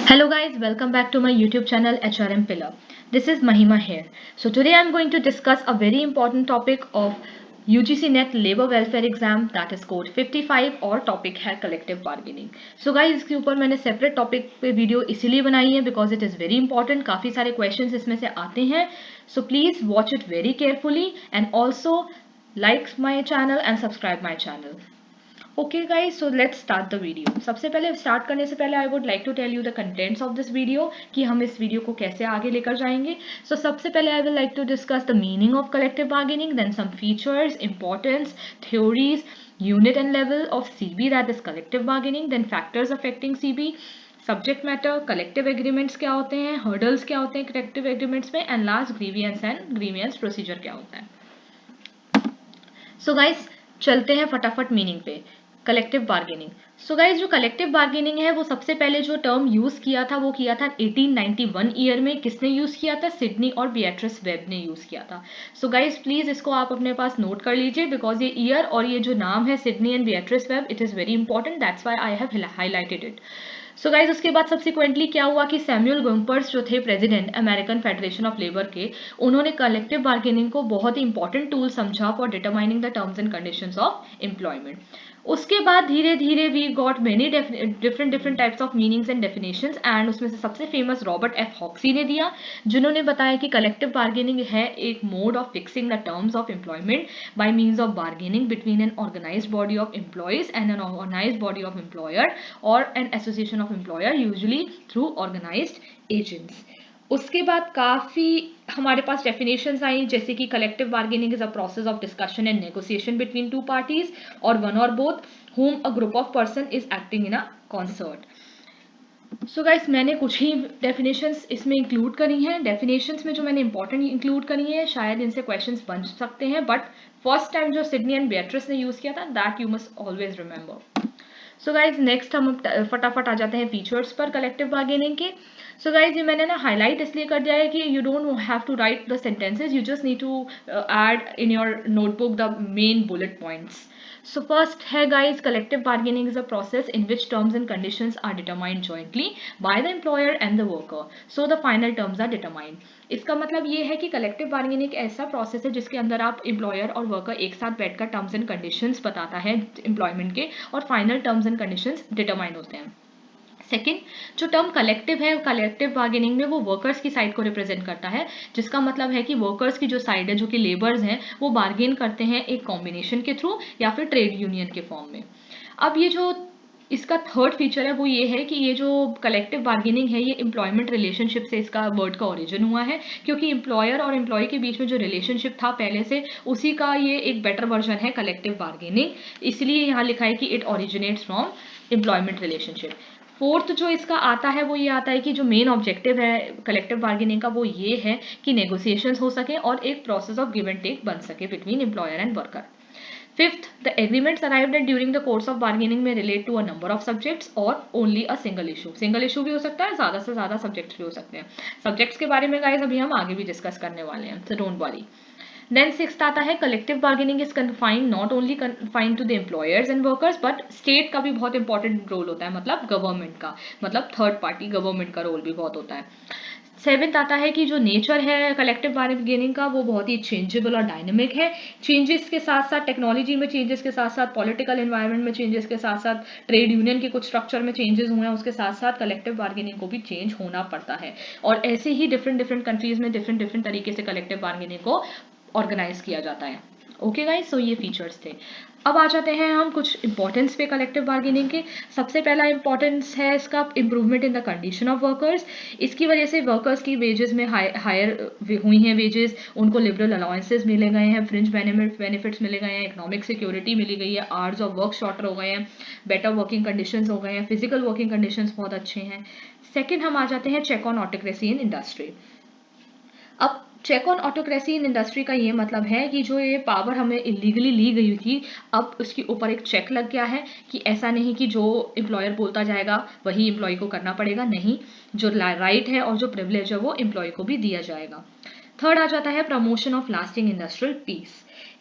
Hello guys, welcome back to my YouTube channel HRM Pillar. This is Mahima here. So today I'm going to discuss a very important topic of UGC NET Labor Welfare Exam, that is code 55 और topic है collective bargaining. So guys इसके ऊपर मैंने separate topic पे video इसीलिए बनाई है because it is very important. काफ़ी सारे क्वेश्चंस इसमें से आते हैं. So please watch it very carefully and also like my channel and subscribe my channel. Okay guys, so let's start the video. सबसे पहले स्टार्ट करने से पहले I would like to tell you the contents of this video कि हम इस video को कैसे आगे लेकर जाएंगे. सो सबसे पहले I will like to discuss the meaning of collective bargaining, then some features, importance, theories, unit and level of CB, that is collective bargaining, then factors affecting CB, subject matter, collective agreements क्या होते हैं, hurdles क्या होते हैं collective agreements में, and last grievance and grievance procedure क्या होता है. सो गाइस चलते हैं फटाफट मीनिंग पे. Collective bargaining. सो गाइज जो कलेक्टिव बार्गेनिंग है वो सबसे पहले जो टर्म यूज किया था वो किया था 1891 ईयर में. किसने यूज किया था? सिडनी और बिएट्रिस वेब ने यूज किया था. सो गाइज प्लीज इसको आप अपने पास नोट कर लीजिए बिकॉज ये ईयर और ये जो नाम है Sidney and Beatrice Webb, it is very important. That's why I have highlighted it. So guys उसके बाद सब्सिक्वेंटली क्या हुआ कि सैमुअल गम्पर्स जो थे president American Federation of Labor के, उन्होंने कलेक्टिव बार्गेनिंग को बहुत ही इंपॉर्टेंट टूल समझा for determining the terms and conditions of employment. उसके बाद धीरे धीरे we got many different types of meanings and definitions, and उसमें से सबसे फेमस रॉबर्ट एफ हॉक्सी ने दिया, जिन्होंने बताया कि कलेक्टिव बार्गेनिंग है एक mode of fixing the terms of employment by means of bargaining between an organised body of employees and an organised body of employer और an association of employer, usually through organised agents. उसके बाद काफ़ी हमारे पास definitions आई, जैसे कि collective bargaining is a process of discussion and negotiation between two parties और वन और both whom a group of person is acting in a concert. So guys मैंने कुछ ही डेफिनेशंस इसमें इंक्लूड करी हैं. डेफिनेशंस में जो मैंने इंपॉर्टेंट इंक्लूड करी हैं शायद इनसे क्वेश्चंस बन सकते हैं, बट फर्स्ट टाइम जो सिडनी एंड बिएट्रिस ने यूज किया था that you must always remember. So guys next हम फटाफट आ जाते हैं फीचर्स पर कलेक्टिव बार्गेनिंग के. सो गाइज ये मैंने ना हाईलाइट इसलिए कर दिया है कि you don't have to write the sentences, you just need to add in your notebook the main bullet points. So first है guys, collective bargaining is a process in which terms and conditions are determined jointly by the employer and the worker. So the final terms are determined. इसका मतलब ये है कि collective bargaining एक ऐसा process है जिसके अंदर आप एम्प्लॉयर और वर्कर एक साथ बैठकर टर्म्स एंड कंडीशंस बताता है एम्प्लॉयमेंट के और final terms and conditions determine होते हैं. सेकेंड, जो टर्म कलेक्टिव है कलेक्टिव बार्गेनिंग में वो वर्कर्स की साइड को रिप्रेजेंट करता है, जिसका मतलब है कि वर्कर्स की जो साइड है जो कि लेबर्स हैं वो बार्गेन करते हैं एक कॉम्बिनेशन के थ्रू या फिर ट्रेड यूनियन के फॉर्म में. अब ये जो इसका थर्ड फीचर है वो ये है कि ये जो कलेक्टिव बार्गेनिंग है ये एम्प्लॉयमेंट रिलेशनशिप से इसका वर्ड का ओरिजिन हुआ है, क्योंकि एम्प्लॉयर और एम्प्लॉय के बीच में जो रिलेशनशिप था पहले से उसी का ये एक बेटर वर्जन है कलेक्टिव बार्गेनिंग. इसलिए यहाँ लिखा है कि it originates from employment relationship. Fourth जो इसका आता है वो ये आता है कि जो मेन ऑब्जेक्टिव है कलेक्टिव बार्गेनिंग का वो ये है कि नेगोशिएशंस हो सके और एक process of give and take बन सके between employer and worker. Fifth, the agreements arrived at during the course of bargaining may relate to a number of subjects or only a single issue. Single issue भी हो सकता है, ज़्यादा से ज़्यादा subjects भी हो सकते हैं. Subjects के बारे में guys अभी हम आगे भी discuss करने वाले हैं, so don't worry. Then sixth आता है collective bargaining is confined not only confined to the employers and workers but state का भी बहुत important role होता है, मतलब government का, मतलब third party government का role भी बहुत होता है. सेवेंथ आता है कि जो नेचर है कलेक्टिव बार्गेनिंग का वो बहुत ही चेंजेबल और डायनेमिक है. चेंजेस के साथ साथ टेक्नोलॉजी में चेंजेस के साथ साथ पॉलिटिकल एनवायरनमेंट में चेंजेस के साथ साथ ट्रेड यूनियन के कुछ स्ट्रक्चर में चेंजेस हुए हैं, उसके साथ साथ कलेक्टिव बार्गेनिंग को भी चेंज होना पड़ता है. और ऐसे ही डिफरेंट कंट्रीज में डिफरेंट तरीके से कलेक्टिव बार्गेनिंग को ऑर्गेनाइज किया जाता है. ओके गाइस, सो ये फीचर्स थे. अब आ जाते हैं हम कुछ इंपॉर्टेंस पे कलेक्टिव बार्गेनिंग के. सबसे पहला इंपॉर्टेंस है इसका improvement in the condition of workers. इसकी वजह से वर्कर्स की वेजेस में हायर हुई हैं वेजेस, उनको लिबरल अलाउंसेस मिले गए हैं, फ्रिंज बेनिफिट्स मिले गए हैं, इकोनॉमिक सिक्योरिटी मिली गई है, आवर्स ऑफ वर्क शॉर्टर हो गए हैं, बेटर वर्किंग कंडीशंस हो गए हैं, फिजिकल वर्किंग कंडीशंस बहुत अच्छे हैं. सेकेंड हम आ जाते हैं check on autocracy in industry. अब check on autocracy in industry का ये मतलब है कि जो ये पावर हमें इलीगली ली गई थी अब उसके ऊपर एक चेक लग गया है कि ऐसा नहीं कि जो एम्प्लॉयर बोलता जाएगा वही एम्प्लॉय को करना पड़ेगा, नहीं, जो राइट है और जो प्रिविलेज है वो एम्प्लॉय को भी दिया जाएगा. थर्ड आ जाता है promotion of lasting industrial peace.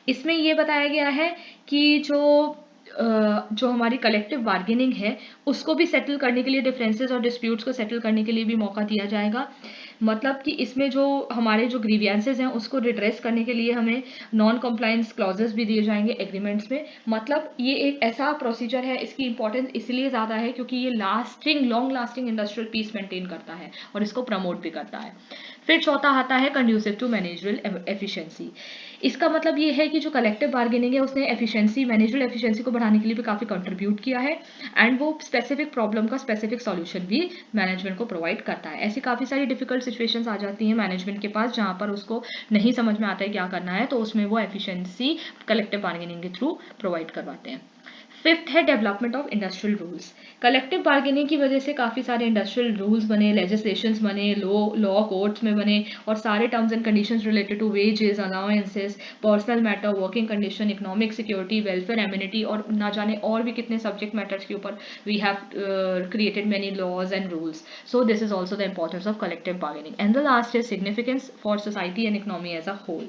इसमें ये बताया गया है कि जो जो हमारी कलेक्टिव बार्गेनिंग है उसको भी सेटल करने के लिए, डिफरेंसेस और डिस्प्यूट्स को सेटल करने के लिए भी मौका दिया जाएगा। मतलब कि इसमें जो हमारे जो ग्रीवियंसेस हैं उसको रिड्रेस करने के लिए हमें नॉन कंप्लायंस क्लॉजेस भी दिए जाएंगे एग्रीमेंट्स में। मतलब ये एक ऐसा प्रोसीजर है, इसकी इंपॉर्टेंस इसलिए ज़्यादा है क्योंकि ये long lasting industrial peace maintain करता है और इसको प्रमोट भी करता है। फिर चौथा आता है कंड्यूसिव टू मैनेजरल एफिशिएंसी। इसका मतलब ये है कि जो कलेक्टिव बार्गेनिंग है उसने एफिशिएंसी, मैनेजरल एफिशिएंसी को बढ़ाने के लिए भी काफ़ी कंट्रीब्यूट किया है, एंड वो स्पेसिफिक प्रॉब्लम का स्पेसिफिक सॉल्यूशन भी मैनेजमेंट को प्रोवाइड करता है। ऐसी काफ़ी सारी डिफिकल्ट सिचुएशंस आ जाती हैं मैनेजमेंट के पास जहाँ पर उसको नहीं समझ में आता है क्या करना है, तो उसमें वो एफिशिएंसी कलेक्टिव बार्गेनिंग के थ्रू प्रोवाइड करवाते हैं। फिफ्थ है development of industrial rules. Collective bargaining की वजह से काफ़ी सारे इंडस्ट्रियल रूल्स बने, लेजिस्लेशंस बने, लॉ कोर्ट्स में बने, और सारे terms and conditions related to wages, allowances, personal matter, working condition, economic security, welfare, immunity और ना जाने और भी कितने सब्जेक्ट मैटर्स के ऊपर we have created many laws and rules. So this is also the importance of collective bargaining. And the last is significance for society and economy as a whole.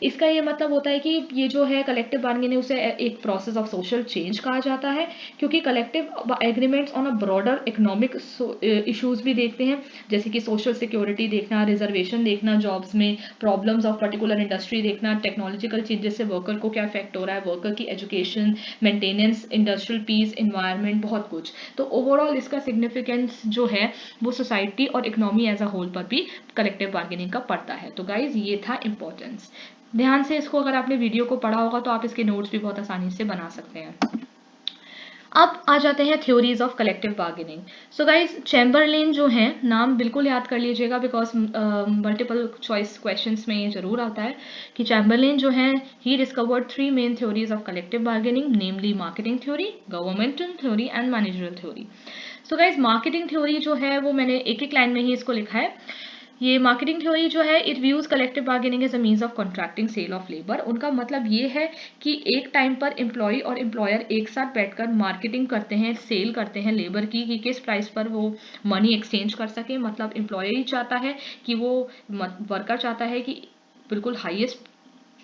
इसका ये मतलब होता है कि ये जो है कलेक्टिव बार्गेनिंग उसे एक प्रोसेस ऑफ सोशल चेंज कहा जाता है, क्योंकि collective agreements on a broader economic issues भी देखते हैं, जैसे कि सोशल सिक्योरिटी देखना, रिजर्वेशन देखना जॉब्स में, प्रॉब्लम्स ऑफ पर्टिकुलर इंडस्ट्री देखना, टेक्नोलॉजिकल चेंजेस से वर्कर को क्या इफेक्ट हो रहा है, वर्कर की education, maintenance, industrial peace, environment, बहुत कुछ। तो ओवरऑल इसका सिग्निफिकेंस जो है वो सोसाइटी और इकोनॉमी एज अ होल पर भी कलेक्टिव बार्गेनिंग का पड़ता है। तो गाइज ये था इंपॉर्टेंस। ध्यान से इसको, अगर आपने वीडियो को पढ़ा होगा तो आप इसके नोट्स भी बहुत आसानी से बना सकते हैं। अब आ जाते हैं theories of collective bargaining. So guys Chamberlain जो है, नाम बिल्कुल याद कर लीजिएगा बिकॉज मल्टीपल चॉइस क्वेश्चंस में ये जरूर आता है कि चैम्बरलेन जो है he discovered 3 main theories of collective bargaining, namely marketing theory, governmental theory and managerial theory. So guys marketing theory जो है वो मैंने एक एक लाइन में ही इसको लिखा है। ये मार्केटिंग थ्योरी जो है it views collective bargaining as a means of contracting sale of labour. उनका मतलब ये है कि एक टाइम पर एम्प्लॉय और एम्प्लॉयर एक साथ बैठकर मार्केटिंग करते हैं, सेल करते हैं लेबर की, कि किस प्राइस पर वो मनी एक्सचेंज कर सके। मतलब एम्प्लॉयर चाहता है कि वो, वर्कर चाहता है कि बिल्कुल हाईएस्ट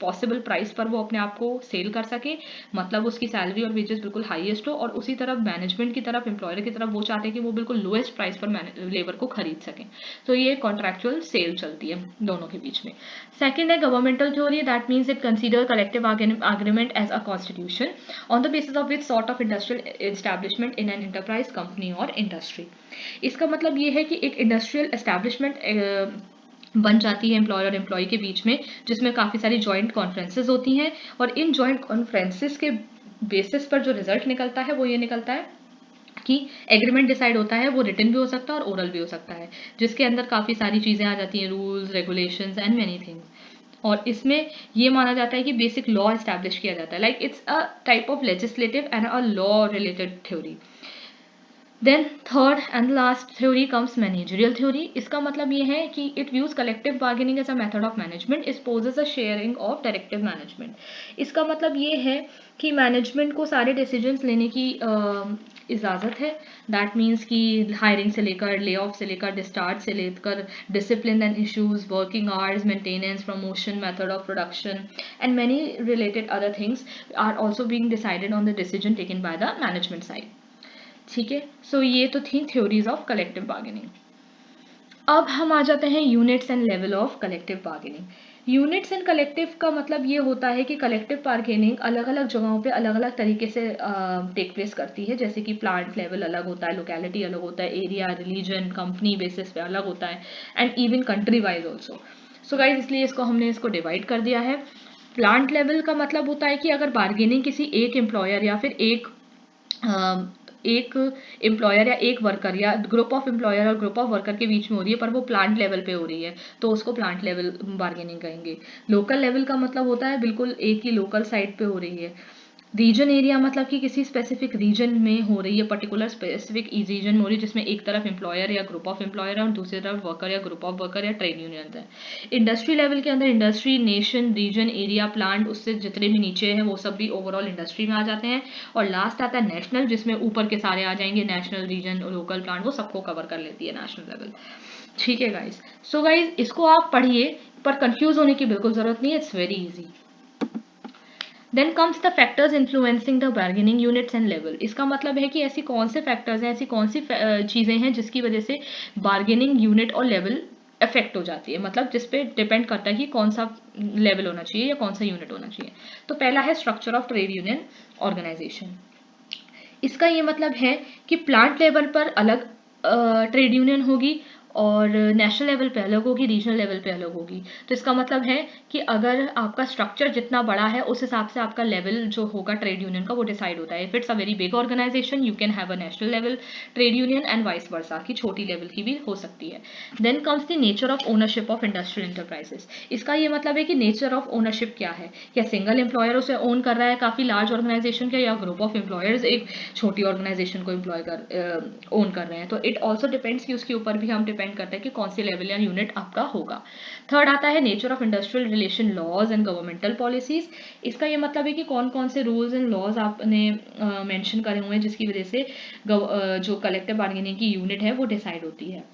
पॉसिबल प्राइस पर वो अपने आप को सेल कर सके, मतलब उसकी सैलरी और वेजेस बिल्कुल हाईएस्ट हो, और उसी तरफ मैनेजमेंट की तरफ, एम्प्लॉयर की तरफ वो चाहते हैं कि वो बिल्कुल लोएस्ट प्राइस पर लेबर को खरीद सकें। तो ये कॉन्ट्रैक्चुअल सेल चलती है दोनों के बीच में। सेकेंड है governmental theory, that means it consider collective agreement as a constitution on the basis of which sort of industrial establishment in an enterprise, company और इंडस्ट्री। इसका मतलब ये है कि एक इंडस्ट्रियल एस्टैब्लिशमेंट बन जाती है एम्प्लॉयर और एम्प्लॉय के बीच में, जिसमें काफ़ी सारी जॉइंट कॉन्फ्रेंसेज होती हैं, और इन जॉइंट कॉन्फ्रेंसेज के बेसिस पर जो रिजल्ट निकलता है वो ये निकलता है कि एग्रीमेंट डिसाइड होता है, वो रिटन भी हो सकता है और ओरल भी हो सकता है, जिसके अंदर काफ़ी सारी चीज़ें आ जाती हैं, rules, regulations and many things. और इसमें ये माना जाता है कि बेसिक लॉ एस्टैब्लिश किया जाता है, like it's a type of legislative and a law related theory. Then third and last theory comes managerial theory. इसका मतलब ये है कि it views collective bargaining as a method of management, it poses a sharing of directive management. इसका मतलब ये है कि मैनेजमेंट को सारे डिसीजंस लेने की इजाज़त है। दैट मीन्स कि हायरिंग से लेकर, ले ऑफ से लेकर, डिस्चार्ज से लेकर, discipline and issues, working hours, maintenance, promotion, method of production and many related other things are also being decided on the decision taken by the management side. ठीक है, सो ये तो थी थ्योरीज ऑफ कलेक्टिव बार्गेनिंग। अब हम आ जाते हैं units and level of collective bargaining. Units and collective का मतलब ये होता है कि कलेक्टिव बार्गेनिंग अलग अलग जगहों पे अलग अलग तरीके से टेक प्लेस करती है, जैसे कि प्लांट लेवल अलग होता है, लोकेलिटी अलग होता है, एरिया, रिलीजन, कंपनी बेसिस पे अलग होता है, and even country wise also. So guys इसलिए हमने इसको डिवाइड कर दिया है। प्लांट लेवल का मतलब होता है कि अगर बार्गेनिंग किसी एक एम्प्लॉयर या फिर एक एम्प्लॉयर या एक वर्कर या ग्रुप ऑफ एम्प्लॉयर और ग्रुप ऑफ वर्कर के बीच में हो रही है, पर वो प्लांट लेवल पे हो रही है, तो उसको प्लांट लेवल बार्गेनिंग कहेंगे। लोकल लेवल का मतलब होता है बिल्कुल एक ही लोकल साइट पे हो रही है। रीजन एरिया मतलब कि किसी स्पेसिफिक रीजन में हो रही है, पर्टिकुलर स्पेसिफिक रीजन में हो रही है, जिसमें एक तरफ एम्प्लॉयर या ग्रुप ऑफ एम्प्लॉयर है और दूसरी तरफ वर्कर या ग्रुप ऑफ वर्कर या ट्रेड यूनियन है। इंडस्ट्री लेवल के अंदर industry, nation, region, area, plant, उससे जितने भी नीचे हैं वो सब भी ओवरऑल इंडस्ट्री में आ जाते हैं। और लास्ट आता है नेशनल, जिसमें ऊपर के सारे आ जाएंगे, नेशनल, रीजन, लोकल, प्लांट, वो सबको कवर कर लेती है नेशनल लेवल। ठीक है गाइज, सो गाइज इसको आप पढ़िए, पर कंफ्यूज होने की बिल्कुल जरूरत नहीं है, it's very easy. Then comes the factors influencing the bargaining units and level. इसका मतलब है कि ऐसी कौन से फैक्टर्स हैं, ऐसी कौन सी चीज़ें हैं जिसकी वजह से बार्गेनिंग यूनिट और लेवल इफेक्ट हो जाती है, मतलब जिस पे डिपेंड करता है कि कौन सा लेवल होना चाहिए या कौन सा यूनिट होना चाहिए। तो पहला है structure of trade union organisation. इसका ये मतलब है कि प्लांट लेवल पर अलग ट्रेड यूनियन होगी और नेशनल लेवल पे अलग होगी, रीजनल लेवल पे अलग होगी। तो इसका मतलब है कि अगर आपका स्ट्रक्चर जितना बड़ा है उस हिसाब से आपका लेवल जो होगा ट्रेड यूनियन का वो डिसाइड होता है। If it's a very big organisation you can have a national level trade union and vice versa, की छोटी लेवल की भी हो सकती है। Then comes the nature of ownership of industrial enterprises. इसका ये मतलब है कि नेचर ऑफ ओनरशिप क्या है, क्या सिंगल एम्प्लॉयर उसे ओन कर रहा है काफ़ी लार्ज ऑर्गेनाइजेशन का, या ग्रुप ऑफ एम्प्लॉयर्स एक छोटी ऑर्गेनाइजेशन को ओन कर रहे हैं। तो इट ऑल्सो डिपेंड्स कि उसके ऊपर भी हम डिपेंड करते हैं कि कौन सी लेवल या यूनिट आपका होगा। थर्ड आता है nature of industrial relation laws and governmental policies. इसका ये मतलब है कि कौन कौन से रूल्स एंड लॉज आपने मेंशन करे हुए हैं जिसकी वजह से जो कलेक्टिव बार्गेनिंग की यूनिट है वो डिसाइड होती है।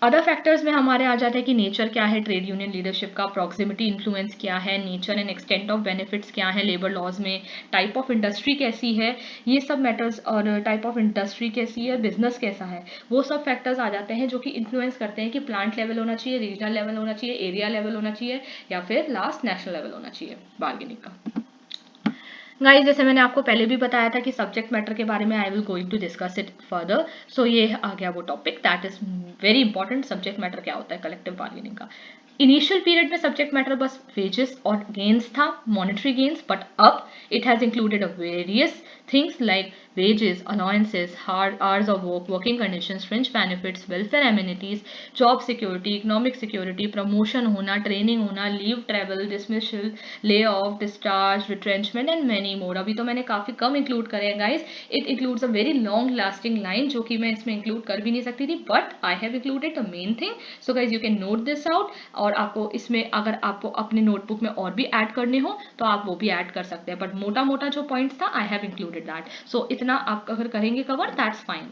अदर फैक्टर्स में हमारे आ जाता है कि नेचर क्या है ट्रेड यूनियन लीडरशिप का, प्रॉक्सिमिटी इन्फ्लुएंस क्या है, nature and extent of benefits क्या है लेबर लॉज में, टाइप ऑफ इंडस्ट्री कैसी है, ये सब मैटर्स, और टाइप ऑफ इंडस्ट्री कैसी है, बिजनेस कैसा है, वो सब फैक्टर्स आ जाते हैं जो कि इन्फ्लुएंस करते हैं कि प्लांट लेवल होना चाहिए, रीजनल लेवल होना चाहिए, एरिया लेवल होना चाहिए, या फिर लास्ट नेशनल लेवल होना चाहिए बार्गेनिंग का। गाइस जैसे मैंने आपको पहले भी बताया था कि सब्जेक्ट मैटर के बारे में I will going to discuss it further. So ये आ गया वो topic that is very important, subject matter क्या होता है कलेक्टिव बार्गेनिंग का। इनिशियल पीरियड में सब्जेक्ट मैटर बस वेजेस और गेन्स था, मॉनेटरी गेन्स, बट अब it has included various things like wages, allowances, hard hours of work, working conditions, fringe benefits, welfare amenities, job security, economic security, promotion होना, training होना, leave, travel, dismissal, lay off, discharge, retrenchment and many more। अभी तो मैंने काफ़ी कम include करे हैं guys, it includes a very long lasting line जो कि मैं इसमें include कर भी नहीं सकती थी, but I have included the main thing, so guys you can note this out। और आपको इसमें अगर आपको अपने नोटबुक में और भी ऐड करने हो तो आप वो भी ऐड कर सकते हैं, बट मोटा मोटा जो पॉइंट्स था आई हैव इंक्लूडेड दैट, सो इतना आप अगर करेंगे कवर दैट्स फाइन।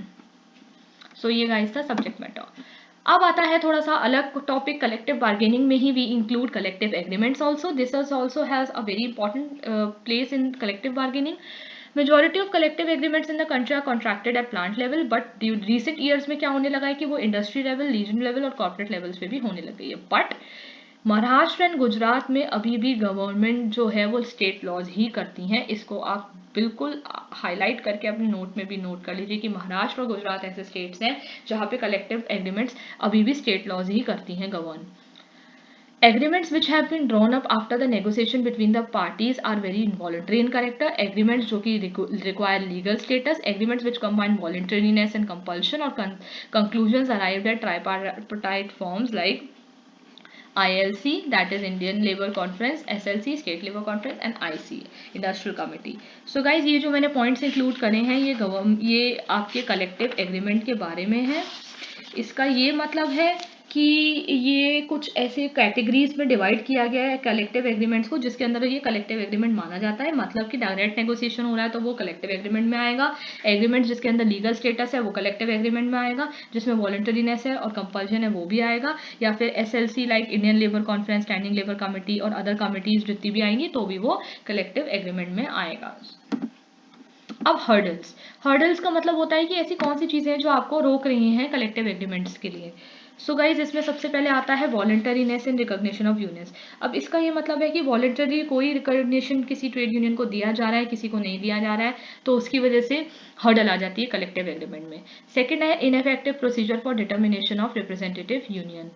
सो ये गाइस था सब्जेक्ट मैटर। अब आता है थोड़ा सा अलग टॉपिक, कलेक्टिव बार्गेनिंग में ही we include collective agreements also. This is also has a very important place in collective bargaining. Majority of collective agreements in the country are contracted at plant level, but recent years में क्या होने लगा है कि वो industry level, reason level और corporate levels पे भी होने लग गई है। बट महाराष्ट्र एंड गुजरात में अभी भी गवर्नमेंट जो है वो स्टेट लॉज ही करती हैं। इसको आप बिल्कुल हाईलाइट करके अपने नोट में भी नोट कर लीजिए कि महाराष्ट्र और गुजरात ऐसे स्टेट्स हैं जहाँ पे कलेक्टिव एग्रीमेंट्स अभी भी स्टेट लॉज ही करती हैं govern. Agreements which have been drawn up after the negotiation between the parties are very involuntary in character. Agreements जो कि require legal status, agreements which combine voluntariness and compulsion, or conclusions arrived at tripartite forms like ILC, that is Indian Labour Conference, SLC State Labour Conference and IC Industrial Committee। So guys ये जो मैंने points include करे हैं ये आपके collective agreement के बारे में है। इसका ये मतलब है कि ये कुछ ऐसे कैटेगरीज में डिवाइड किया गया है कलेक्टिव एग्रीमेंट्स को जिसके अंदर ये कलेक्टिव एग्रीमेंट माना जाता है। मतलब कि डायरेक्ट नेगोशिएशन हो रहा है तो वो कलेक्टिव एग्रीमेंट में आएगा, एग्रीमेंट जिसके अंदर लीगल स्टेटस है वो कलेक्टिव एग्रीमेंट में आएगा, जिसमें वॉलंटरीनेस है और कंपल्शन है वो भी आएगा, या फिर SLC like Indian labour conference, standing labour committee और अदर कमिटीज जितनी भी आएंगी तो भी वो कलेक्टिव एग्रीमेंट में आएगा। अब हर्डल्स का मतलब होता है कि ऐसी कौन सी चीज़ें हैं जो आपको रोक रही हैं कलेक्टिव एग्रीमेंट्स के लिए। सो गाइज इसमें सबसे पहले आता है वॉलंटरीनेस एंड रिकॉग्निशन ऑफ यूनियंस। अब इसका ये मतलब है कि वॉलंटरी कोई रिकॉग्निशन किसी ट्रेड यूनियन को दिया जा रहा है, किसी को नहीं दिया जा रहा है, तो उसकी वजह से हर्डल आ जाती है कलेक्टिव एग्रीमेंट में। सेकेंड है ineffective procedure for determination of representative union.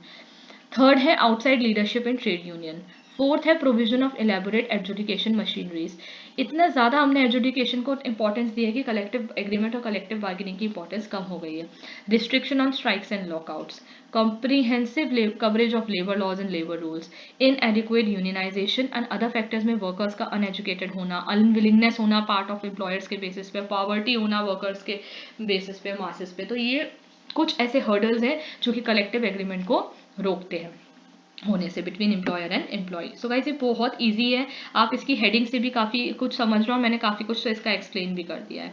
Third है outside leadership in trade union. Fourth है provision of elaborate adjudication machineries. इतना ज़्यादा हमने एजुकेशन को इंपॉर्टेंस दी है कि कलेक्टिव एग्रीमेंट और कलेक्टिव बार्गेनिंग की इंपॉर्टेंस कम हो गई है। Restriction on strikes and lockouts, comprehensive coverage of labor laws and labor rules, inadequate unionization and other factors में workers का uneducated होना, unwillingness होना part of employers के basis पे, poverty होना workers के basis पे, masses पे। तो ये कुछ ऐसे hurdles हैं जो कि collective agreement को रोकते हैं होने से between employer and employee. So guys ये बहुत ईजी है, आप इसकी हेडिंग से भी काफ़ी कुछ समझ रहे हो, मैंने काफ़ी कुछ तो इसका एक्सप्लेन भी कर दिया है।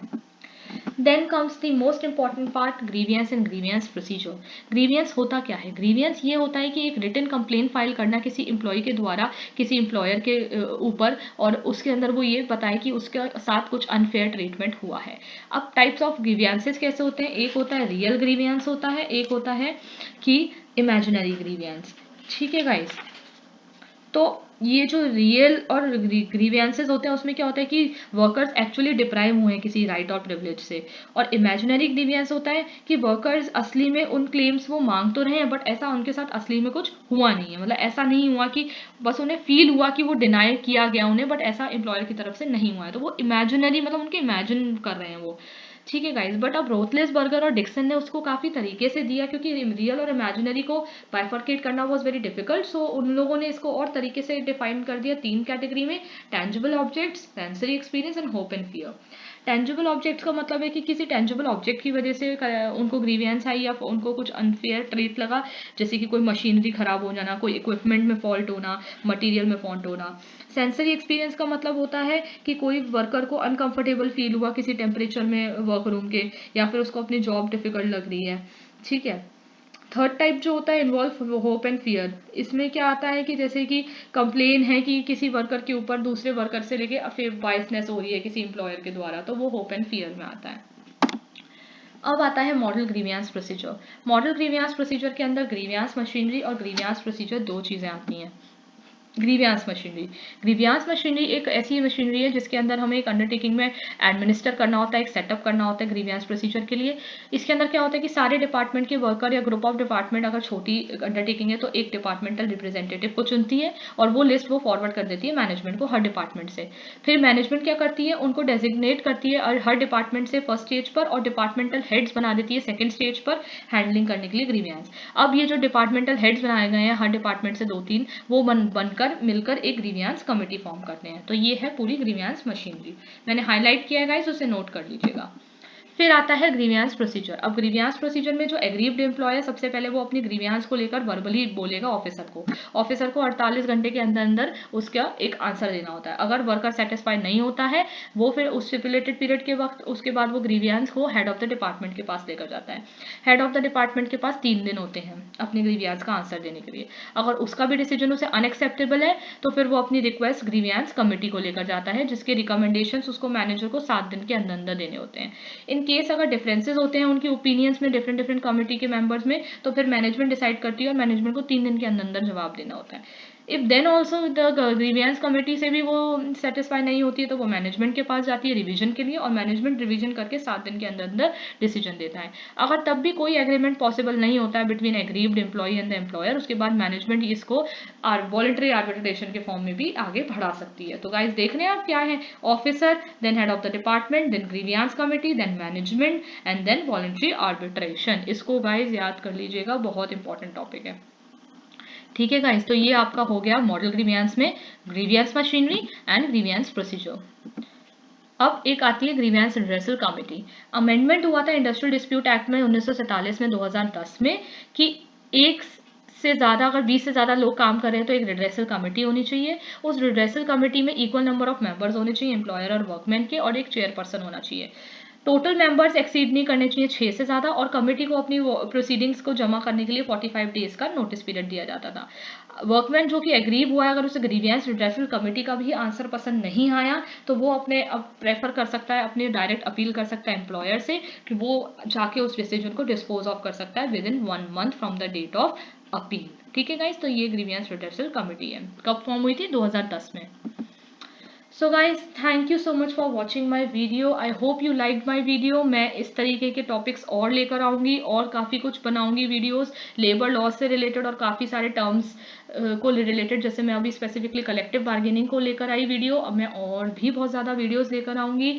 Then comes the most important part, grievance and grievance procedure. Grievance होता क्या है? ग्रीवियंस ये होता है कि एक रिटन कंप्लेन फाइल करना किसी एम्प्लॉय के द्वारा किसी एम्प्लॉयर के ऊपर, और उसके अंदर वो ये बताए कि उसके साथ कुछ अनफेयर ट्रीटमेंट हुआ है। अब टाइप्स ऑफ ग्रीवियंसेस कैसे होते हैं? एक होता है रियल ग्रीवियंस होता है, एक होता है कि इमेजिनरी ग्रीवियंस। ठीक है गाइस, तो ये जो रियल और ग्रीवियंसेस होते हैं उसमें क्या होता है कि वर्कर्स एक्चुअली डिप्राइव हुए हैं किसी राइट और प्रिविलेज से, और इमेजिनरी ग्रीवियंस होता है कि वर्कर्स असली में उन क्लेम्स वो मांग तो रहे हैं बट ऐसा उनके साथ असली में कुछ हुआ नहीं है, मतलब ऐसा नहीं हुआ कि बस उन्हें फील हुआ कि वो डिनाई किया गया उन्हें, बट ऐसा एम्प्लॉयर की तरफ से नहीं हुआ है, तो वो इमेजिनरी मतलब उनके इमेजिन कर रहे हैं वो। ठीक है गाइज, बट अब रोथलेसबर्गर और डिक्सन ने उसको काफ़ी तरीके से दिया, क्योंकि रियल और इमेजिनरी को बाइफर्केट करना वॉज वेरी डिफिकल्ट, सो उन लोगों ने इसको और तरीके से डिफाइन कर दिया 3 कैटेगरी में, tangible objects, sensory experience and hope and fear. Tangible objects का मतलब है कि किसी टेंजिबल ऑब्जेक्ट की वजह से उनको ग्रीवियंस आई या उनको कुछ अनफेयर ट्रीट लगा, जैसे कि कोई मशीनरी खराब हो जाना, कोई इक्विपमेंट में फॉल्ट होना, मटेरियल में फॉल्ट होना। सेंसरी एक्सपीरियंस का मतलब होता है कि कोई वर्कर को अनकंफर्टेबल फील हुआ किसी टेम्परेचर में वर्क रूम के, या फिर उसको अपनी जॉब डिफिकल्ट लग रही है। ठीक है, थर्ड टाइप जो होता है इन्वॉल्व होप एंड फियर। इसमें क्या आता है कि जैसे कि कंप्लेन है कि किसी वर्कर के ऊपर दूसरे वर्कर से लेके फिर बायसनेस हो रही है किसी एम्प्लॉयर के द्वारा, तो वो होप एंड फियर में आता है। अब आता है model grievance procedure. Model grievance procedure के अंदर ग्रीवियंस मशीनरी और ग्रीवियंस प्रोसीजर दो चीज़ें आती हैं। ग्रीवियंस मशीनरी, ग्रीवियंस मशीनरी एक ऐसी मशीनरी है जिसके अंदर हमें एक अंडरटेकिंग में एडमिनिस्टर करना होता है, एक सेटअप करना होता है ग्रीवियंस प्रोसीजर के लिए। इसके अंदर क्या होता है कि सारे डिपार्टमेंट के वर्कर या ग्रुप ऑफ डिपार्टमेंट, अगर छोटी अंडरटेकिंग है तो एक डिपार्टमेंटल रिप्रेजेंटेटिव को चुनती है और वो लिस्ट वो फॉरवर्ड कर देती है मैनेजमेंट को हर डिपार्टमेंट से। फिर मैनेजमेंट क्या करती है, उनको डेजिग्नेट करती है और हर डिपार्टमेंट से फर्स्ट स्टेज पर, और डिपार्टमेंटल हेड्स बना देती है सेकंड स्टेज पर हैंडलिंग करने के लिए ग्रीवियंस। अब ये जो डिपार्टमेंटल हेड्स बनाए गए हैं हर डिपार्टमेंट से 2-3, वो बनकर मिलकर एक ग्रीवियंस कमेटी फॉर्म करते हैं। तो ये है पूरी ग्रीवियंस मशीनरी, मैंने हाईलाइट किया है गाइस, उसे नोट कर लीजिएगा। फिर आता है ग्रीवियंस प्रोसीजर। अब ग्रीवियंस प्रोसीजर में जो एग्रीव्ड एम्प्लॉय सबसे पहले वो अपनी ग्रीवियंस को लेकर वर्बली बोलेगा ऑफिसर को। ऑफिसर को 48 घंटे के अंदर अंदर उसका एक आंसर देना होता है। अगर वर्कर सेटिस्फाइड नहीं होता है, वो फिर उस स्टिपुलेटेड पीरियड के वक्त उसके बाद वो ग्रीवियंस को हेड ऑफ द डिपार्टमेंट के पास लेकर जाता है। हेड ऑफ द डिपार्टमेंट के पास 3 दिन होते हैं अपनी ग्रीवियंस का आंसर देने के लिए। अगर उसका भी डिसीजन उसे अनएक्सेप्टेबल है तो फिर वो अपनी रिक्वेस्ट ग्रीवियंस कमेटी को लेकर जाता है, जिसके रिकमेंडेशंस उसको मैनेजर को 7 दिन के अंदर अंदर देने होते हैं। इन केस अगर डिफरेंसेस होते हैं उनके ओपिनियंस में डिफरेंट कमेटी के मेंबर्स में, तो फिर मैनेजमेंट डिसाइड करती है और मैनेजमेंट को 3 दिन के अंदर अंदर जवाब देना होता है। If then also the grievance committee से भी वो सेटिस्फाई नहीं होती है तो वो मैनेजमेंट के पास जाती है रिवीजन के लिए, और मैनेजमेंट रिवीजन करके 7 दिन के अंदर अंदर डिसीजन देता है। अगर तब भी कोई एग्रीमेंट पॉसिबल नहीं होता है between aggrieved employee and the employer, उसके बाद मैनेजमेंट इसको वॉलंटरी आर्बिट्रेशन के फॉर्म में भी आगे बढ़ा सकती है। तो गाइज देख रहे हैं आप क्या है, officer, then head of the department, then grievance committee, then management and then voluntary arbitration. इसको गाइज याद कर लीजिएगा, बहुत इंपॉर्टेंट टॉपिक है। ठीक है गाइस, तो ये आपका हो गया मॉडल ग्रीवियंस में grievance machinery and grievance procedure. अब एक आती है ग्रीवियंस रिड्रेसल कमेटी। अमेंडमेंट हुआ था इंडस्ट्रियल डिस्प्यूट एक्ट में 1947 में 2010 में कि एक से ज़्यादा, अगर 20 से ज़्यादा लोग काम कर रहे हैं तो एक रिड्रेसल कमेटी होनी चाहिए। उस रिड्रेसल कमेटी में इक्वल नंबर ऑफ मेंबर्स होने चाहिए एम्प्लॉयर और वर्कमैन के, और एक चेयरपर्सन होना चाहिए। टोटल मेंबर्स एक्सीड नहीं करने चाहिए 6 से ज़्यादा, और कमेटी को अपनी प्रोसीडिंग्स को जमा करने के लिए 45 डेज का नोटिस पीरियड दिया जाता था। वर्कमैन जो कि एग्रीव हुआ है, अगर उसे ग्रीवियंस रिड्रेसल कमेटी का भी आंसर पसंद नहीं आया तो वो अपने अब प्रेफर कर सकता है, अपने डायरेक्ट अपील कर सकता है एम्प्लॉयर से कि वो जाके उस डिसीजन को डिस्पोज ऑफ कर सकता है within 1 month from the date of appeal. ठीक है गाइस, तो ये ग्रीवियंस रिड्रेसल कमेटी है, कब फॉर्म हुई थी? 2010 में। So guys thank you so much for watching my video. I hope you like my video. मैं इस तरीके के टॉपिक्स और लेकर आऊँगी और काफ़ी कुछ बनाऊँगी वीडियोस लेबर लॉ से रिलेटेड और काफ़ी सारे टर्म्स को रिलेटेड। जैसे मैं अभी स्पेसिफिकली कलेक्टिव बार्गेनिंग को लेकर आई वीडियो, अब मैं और भी बहुत ज़्यादा वीडियोज़ लेकर आऊँगी।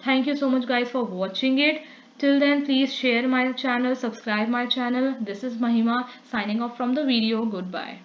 Thank you so much guys for watching it. Till then, please share my channel, subscribe my channel. This is Mahima signing off from the video. Goodbye.